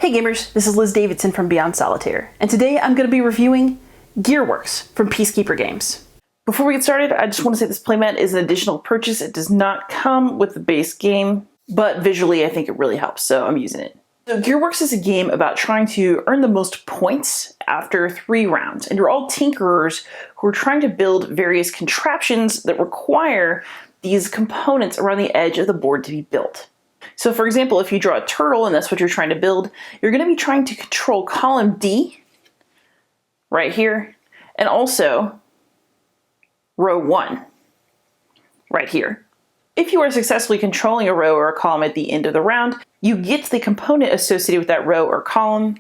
Hey gamers, this is Liz Davidson from Beyond Solitaire, and today I'm going to be reviewing Gearworks from PieceKeeper Games. Before we get started, I just want to say this playmat is an additional purchase. It does not come with the base game, but visually I think it really helps, so I'm using it. So Gearworks is a game about trying to earn the most points after 3 rounds, and you're all tinkerers who are trying to build various contraptions that require these components around the edge of the board to be built. So for example, if you draw a turtle and that's what you're trying to build, you're going to be trying to control column D right here, and also row 1 right here. If you are successfully controlling a row or a column at the end of the round, you get the component associated with that row or column,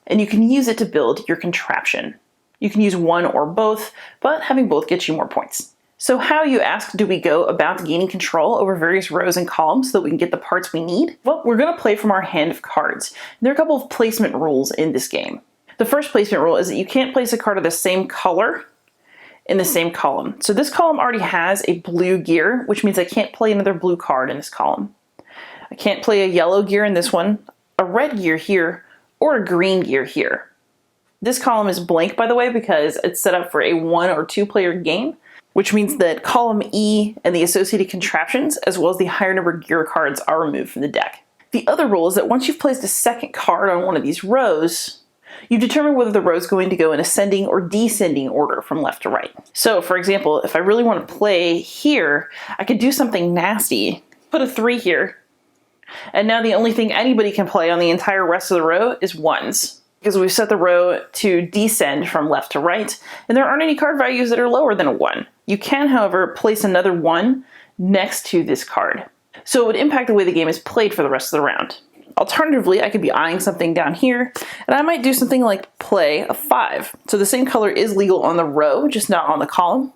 and you can use it to build your contraption. You can use one or both, but having both gets you more points. So how, you ask, do we go about gaining control over various rows and columns so that we can get the parts we need? Well, we're going to play from our hand of cards. There are a couple of placement rules in this game. The first placement rule is that you can't place a card of the same color in the same column. So this column already has a blue gear, which means I can't play another blue card in this column. I can't play a yellow gear in this one, a red gear here, or a green gear here. This column is blank, by the way, because it's set up for a 1 or 2 player game, which means that column E and the associated contraptions, as well as the higher number gear cards, are removed from the deck. The other rule is that once you've placed a second card on one of these rows, you determine whether the row is going to go in ascending or descending order from left to right. So for example, if I really want to play here, I could do something nasty, put a 3 here, and now the only thing anybody can play on the entire rest of the row is 1s, because we've set the row to descend from left to right, and there aren't any card values that are lower than a 1. You can, however, place another 1 next to this card. So it would impact the way the game is played for the rest of the round. Alternatively, I could be eyeing something down here, and I might do something like play a 5. So the same color is legal on the row, just not on the column.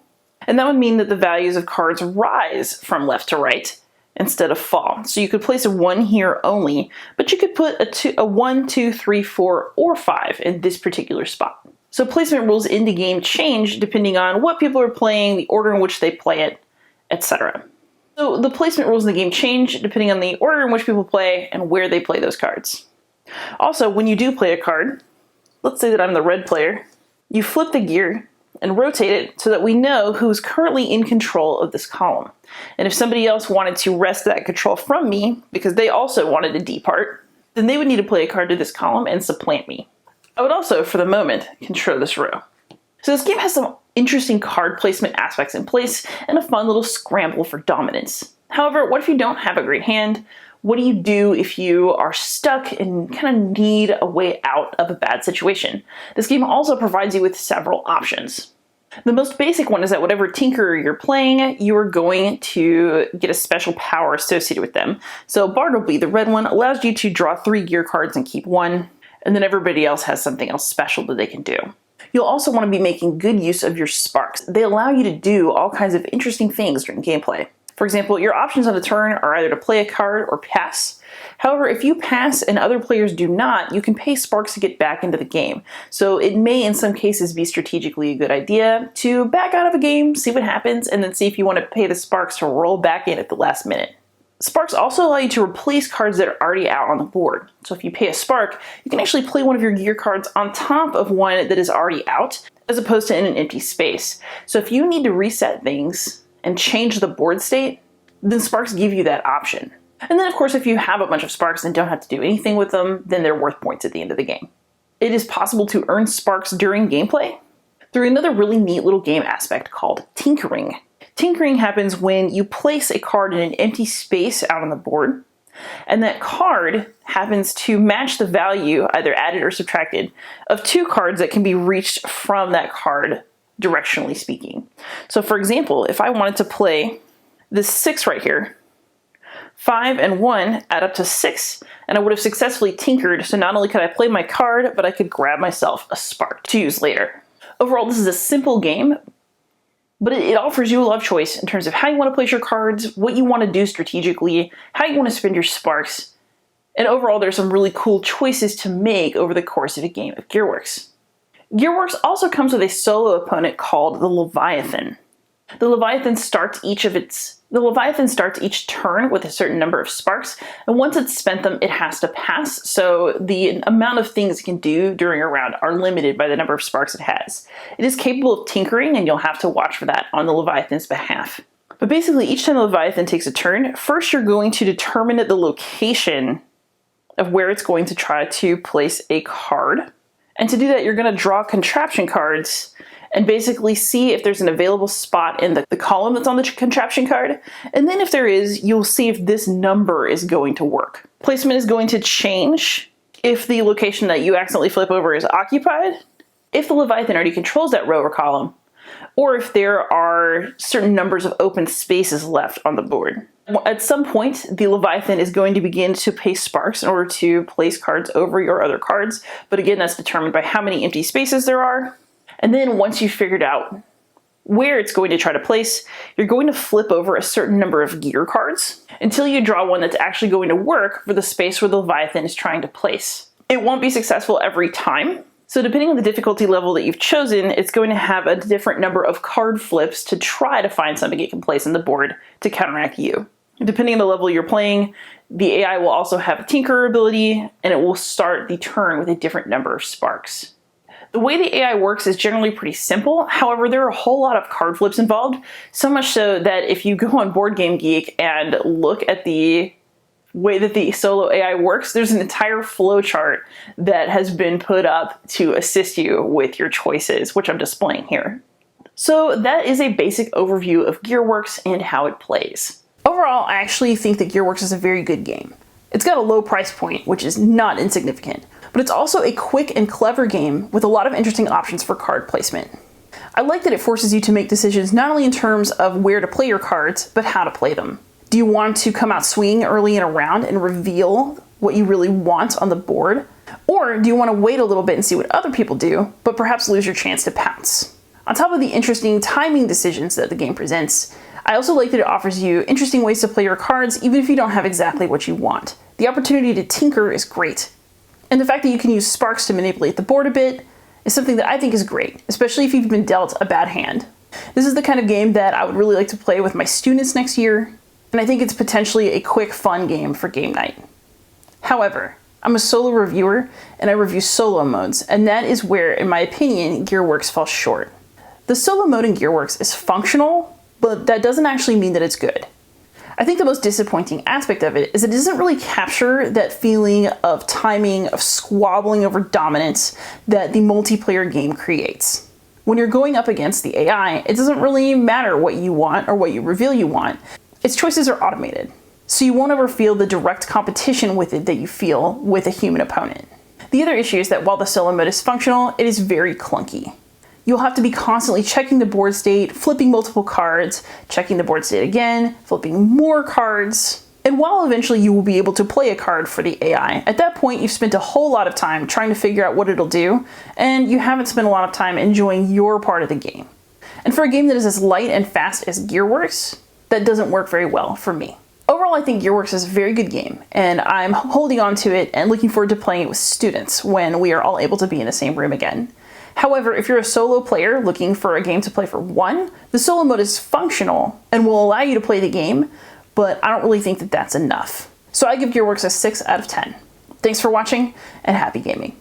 And that would mean that the values of cards rise from left to right instead of fall. So you could place a 1 here only, but you could put a 1, 2, 3, 4, or 5 in this particular spot. So placement rules in the game change depending on what people are playing, the order in which they play it, etc. So the placement rules in the game change depending on the order in which people play and where they play those cards. Also, when you do play a card, let's say that I'm the red player, you flip the gear and rotate it so that we know who's currently in control of this column. And if somebody else wanted to wrest that control from me because they also wanted a D part, then they would need to play a card to this column and supplant me. I would also, for the moment, control this row. So this game has some interesting card placement aspects in place and a fun little scramble for dominance. However, what if you don't have a great hand? What do you do if you are stuck and kind of need a way out of a bad situation? This game also provides you with several options. The most basic one is that whatever tinkerer you're playing, you are going to get a special power associated with them. So Bartleby, the red one, allows you to draw 3 gear cards and keep 1, and then everybody else has something else special that they can do. You'll also want to be making good use of your sparks. They allow you to do all kinds of interesting things during gameplay. For example, your options on a turn are either to play a card or pass. However, if you pass and other players do not, you can pay sparks to get back into the game. So it may in some cases be strategically a good idea to back out of a game, see what happens, and then see if you want to pay the sparks to roll back in at the last minute. Sparks also allow you to replace cards that are already out on the board. So if you pay a spark, you can actually play one of your gear cards on top of one that is already out, as opposed to in an empty space. So if you need to reset things and change the board state, then sparks give you that option. And then of course, if you have a bunch of sparks and don't have to do anything with them, then they're worth points at the end of the game. It is possible to earn sparks during gameplay through another really neat little game aspect called tinkering. Tinkering happens when you place a card in an empty space out on the board, and that card happens to match the value, either added or subtracted, of 2 cards that can be reached from that card, directionally speaking. So for example, if I wanted to play this 6 right here, 5 and 1 add up to 6, and I would have successfully tinkered, so not only could I play my card, but I could grab myself a spark to use later. Overall, this is a simple game, but it offers you a lot of choice in terms of how you want to place your cards, what you want to do strategically, how you want to spend your sparks, and overall there's some really cool choices to make over the course of a game of Gearworks. Gearworks also comes with a solo opponent called the Leviathan. The Leviathan starts each turn with a certain number of sparks, and once it's spent them, it has to pass, so the amount of things it can do during a round are limited by the number of sparks it has. It is capable of tinkering, and you'll have to watch for that on the Leviathan's behalf. But basically, each time the Leviathan takes a turn, first you're going to determine the location of where it's going to try to place a card. And to do that, you're going to draw contraption cards and basically see if there's an available spot in the column that's on the contraption card. And then if there is, you'll see if this number is going to work. Placement is going to change if the location that you accidentally flip over is occupied, if the Leviathan already controls that row or column, or if there are certain numbers of open spaces left on the board. At some point, the Leviathan is going to begin to pay sparks in order to place cards over your other cards, but again, that's determined by how many empty spaces there are. And then once you've figured out where it's going to try to place, you're going to flip over a certain number of gear cards until you draw one that's actually going to work for the space where the Leviathan is trying to place. It won't be successful every time, so depending on the difficulty level that you've chosen, it's going to have a different number of card flips to try to find something it can place on the board to counteract you. Depending on the level you're playing, the AI will also have a tinker ability, and it will start the turn with a different number of sparks. The way the AI works is generally pretty simple. However, there are a whole lot of card flips involved, so much so that if you go on Board Game Geek and look at the way that the solo AI works, there's an entire flowchart that has been put up to assist you with your choices, which I'm displaying here. So that is a basic overview of Gearworks and how it plays. Overall, I actually think that Gearworks is a very good game. It's got a low price point, which is not insignificant, but it's also a quick and clever game with a lot of interesting options for card placement. I like that it forces you to make decisions not only in terms of where to play your cards, but how to play them. Do you want to come out swinging early in a round and reveal what you really want on the board? Or do you want to wait a little bit and see what other people do, but perhaps lose your chance to pounce? On top of the interesting timing decisions that the game presents, I also like that it offers you interesting ways to play your cards even if you don't have exactly what you want. The opportunity to tinker is great. And the fact that you can use sparks to manipulate the board a bit is something that I think is great, especially if you've been dealt a bad hand. This is the kind of game that I would really like to play with my students next year, and I think it's potentially a quick, fun game for game night. However, I'm a solo reviewer, and I review solo modes, and that is where, in my opinion, Gearworks falls short. The solo mode in Gearworks is functional, but that doesn't actually mean that it's good. I think the most disappointing aspect of it is it doesn't really capture that feeling of timing, of squabbling over dominance that the multiplayer game creates. When you're going up against the AI, it doesn't really matter what you want or what you reveal you want. Its choices are automated, so you won't ever feel the direct competition with it that you feel with a human opponent. The other issue is that while the solo mode is functional, it is very clunky. You'll have to be constantly checking the board state, flipping multiple cards, checking the board state again, flipping more cards. And while eventually you will be able to play a card for the AI, at that point you've spent a whole lot of time trying to figure out what it'll do, and you haven't spent a lot of time enjoying your part of the game. And for a game that is as light and fast as Gearworks, that doesn't work very well for me. Overall, I think Gearworks is a very good game, and I'm holding on to it and looking forward to playing it with students when we are all able to be in the same room again. However, if you're a solo player looking for a game to play for one, the solo mode is functional and will allow you to play the game, but I don't really think that that's enough. So I give Gearworks a 6 out of 10. Thanks for watching, and happy gaming.